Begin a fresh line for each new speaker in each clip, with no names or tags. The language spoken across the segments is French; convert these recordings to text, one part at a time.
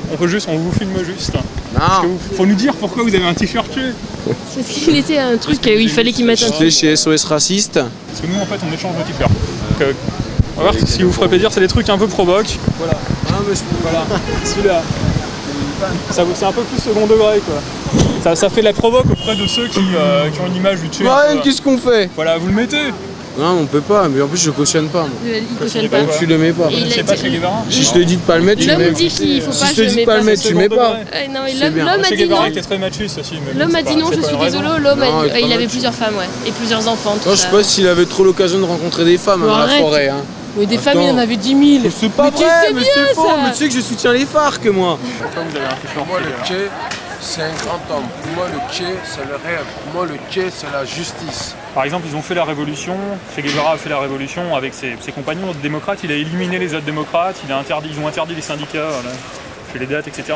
on vous filme juste.
Non.
Faut nous dire pourquoi vous avez un t-shirt Che.
Parce qu'il était un truc où il fallait qu'il mette un
J'étais chez SOS Raciste.
Parce que nous en fait on échange nos t-shirts. Donc, on va voir si vous ferait plaisir, c'est des trucs un peu provoques. Voilà.
Ah, mais
Voilà. Celui-là. C'est un peu plus second degré quoi. Ça fait de la provoque auprès de ceux qui ont une image du Che.
Ryan, qu'est-ce qu'on fait?
Voilà, vous le mettez.
Non, on peut pas, mais en plus je cautionne pas. Moi.
Il cautionne pas.
Donc tu le mets pas.
Et
C'est pas Che Guevara.
Si je te dis de pas le mettre, tu le mets.
L'homme dit qu'il faut pas,
Si je te dis de pas le mettre, tu mets pas.
Non,
C'est bien.
l'homme a
Che
dit non.
Guevara était très machiste aussi.
L'homme a dit non, je suis désolé, l'homme
Non, il est pas
il avait
macho.
plusieurs femmes, ouais. Et plusieurs enfants, tout
Moi, je
ça.
sais pas s'il avait trop l'occasion de rencontrer des femmes dans la
Arrête.
forêt. Hein.
Oui, des femmes, il en avait 10 000.
C'est pas
tu
vrai,
sais
mais
bien,
c'est faux.
ça.
Mais tu sais que je soutiens les FARC, moi.
Pourquoi vous avez un t-shirt
Pour moi, le Che, c'est un grand homme. Pour moi, le Che, c'est le rêve. Pour moi, le Che, c'est la justice.
Par exemple, ils ont fait la révolution, Che Guevara a fait la révolution avec ses compagnons démocrates, il a éliminé les autres démocrates, ils ont interdit les syndicats, voilà. Je fais les dates, etc.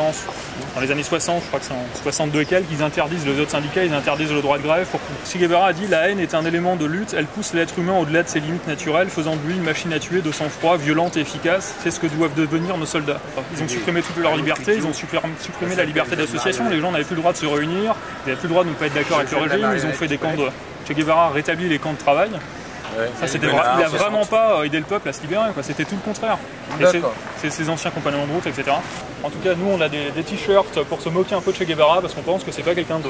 Dans les années 60, je crois que c'est en 62 et quelques, ils interdisent les autres syndicats, ils interdisent le droit de grève. Che Guevara a dit « La haine est un élément de lutte, elle pousse l'être humain au-delà de ses limites naturelles, faisant de lui une machine à tuer de sang-froid, violente et efficace. C'est ce que doivent devenir nos soldats. » Ils ont supprimé toute leur liberté, ils ont supprimé la liberté d'association, les gens n'avaient plus le droit de se réunir, ils n'avaient plus le droit de ne pas être d'accord avec le régime, ils ont fait des camps de... Che Guevara a rétabli les camps de travail. Ça, c'était il n'a vraiment pas aidé le peuple à se libérer, c'était tout le contraire. C'est ses anciens compagnons de route, etc. En tout cas, nous, on a des t-shirts pour se moquer un peu de Che Guevara parce qu'on pense que c'est pas quelqu'un de.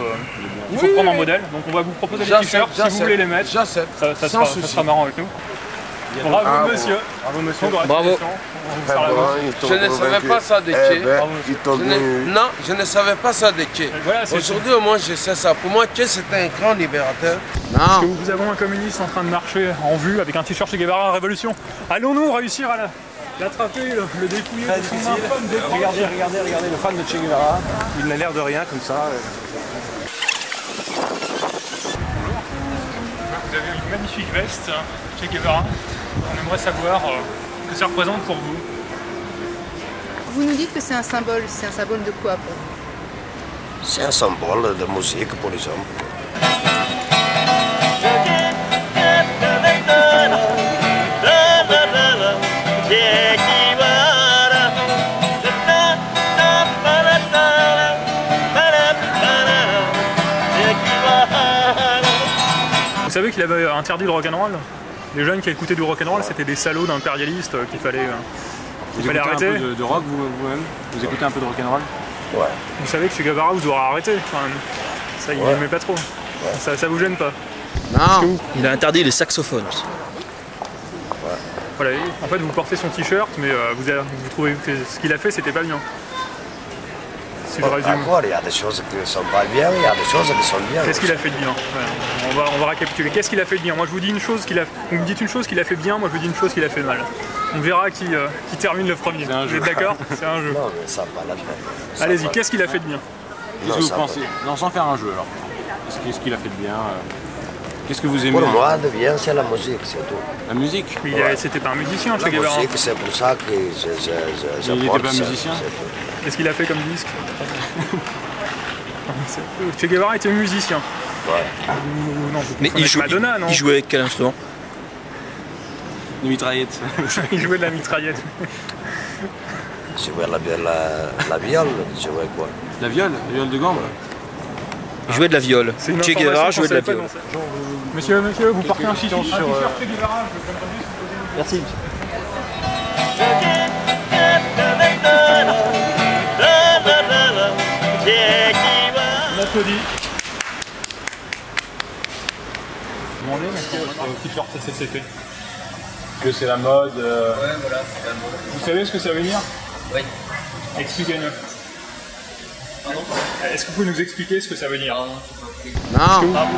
Il faut prendre en modèle. Donc, on va vous proposer des t-shirts si vous voulez les mettre. Ça sera marrant avec nous. Bravo, monsieur. Bravo, monsieur.
Bravo.
Je ne savais pas ça de Che. Non, je ne savais pas ça de Che. Aujourd'hui, au moins, je sais ça. Pour moi, Che, c'était un grand libérateur.
Parce que nous avons un communiste en train de marcher en vue avec un t-shirt Che Guevara Révolution. Allons-nous réussir à l'attraper, le dépouiller de son infâme défense?
Regardez le fan de Che Guevara. Il n'a l'air de rien comme ça.
Vous avez une magnifique veste Che Guevara. On aimerait savoir ce que ça représente pour vous.
Vous nous dites que c'est un symbole de quoi pour vous?
C'est un symbole de musique pour les hommes.
Vous savez qu'il avait interdit le rock'n'roll? Les jeunes qui écoutaient du rock'n'roll, c'était des salauds d'impérialistes qu'il fallait arrêter.
Un peu de rock vous-même? Vous écoutez un peu de rock'n'roll?
Ouais.
Vous savez que Che Guevara vous aura arrêté quand même. Ça, il n'aimait pas trop. Ça vous gêne pas?
Non.
Il a interdit les saxophones.
Voilà, en fait, vous portez son t-shirt, mais vous trouvez que ce qu'il a fait, c'était pas bien. Si je résume.
Encore, il y a des choses qui ne sont pas bien, il y a des choses qui sont bien.
Qu'est-ce qu'il a fait de bien? Ouais, on va récapituler. Qu'est-ce qu'il a fait de bien? Moi, je vous dis une chose qu'il a. Vous me dites une chose qu'il a fait bien, moi, je vous dis une chose qu'il a fait mal. On verra qui termine le premier. Vous êtes d'accord? C'est un jeu.
Non, mais ça pas la peine.
Allez-y, qu'est-ce qu'il a fait de bien?
Qu'est-ce que vous pensez? Non, sans faire un jeu alors. Qu'est-ce qu'il a fait de bien? Qu'est-ce que vous aimez?
Pour moi, de bien, c'est la musique, c'est tout.
La musique?
C'était pas un musicien, Che
La
Guevara.
musique, c'est pour ça que je
Il n'était pas musicien?
Qu'est-ce qu'il a fait comme disque? Che Guevara était musicien.
Ouais.
Non,
Mais
Madonna, non?
il jouait avec quel instrument?
Une mitraillette.
Il jouait de la mitraillette.
Je jouais la viole, je jouais quoi?
La viole de gambe?
Il jouait de la viole.
C'est une
Che Guevara jouait de la
information qu'on
viole.
savait pas. Monsieur, vous portez un t-shirt Che Guevara, je
Merci.
On applaudit. Demandez, monsieur, votre t-shirt CCCP.
Que c'est la mode.
Ouais, voilà, c'est la mode. Vous savez ce que ça veut dire?
Oui.
Expliquez-nous. Est-ce que vous pouvez nous expliquer ce que ça veut dire?
Non.
Bravo.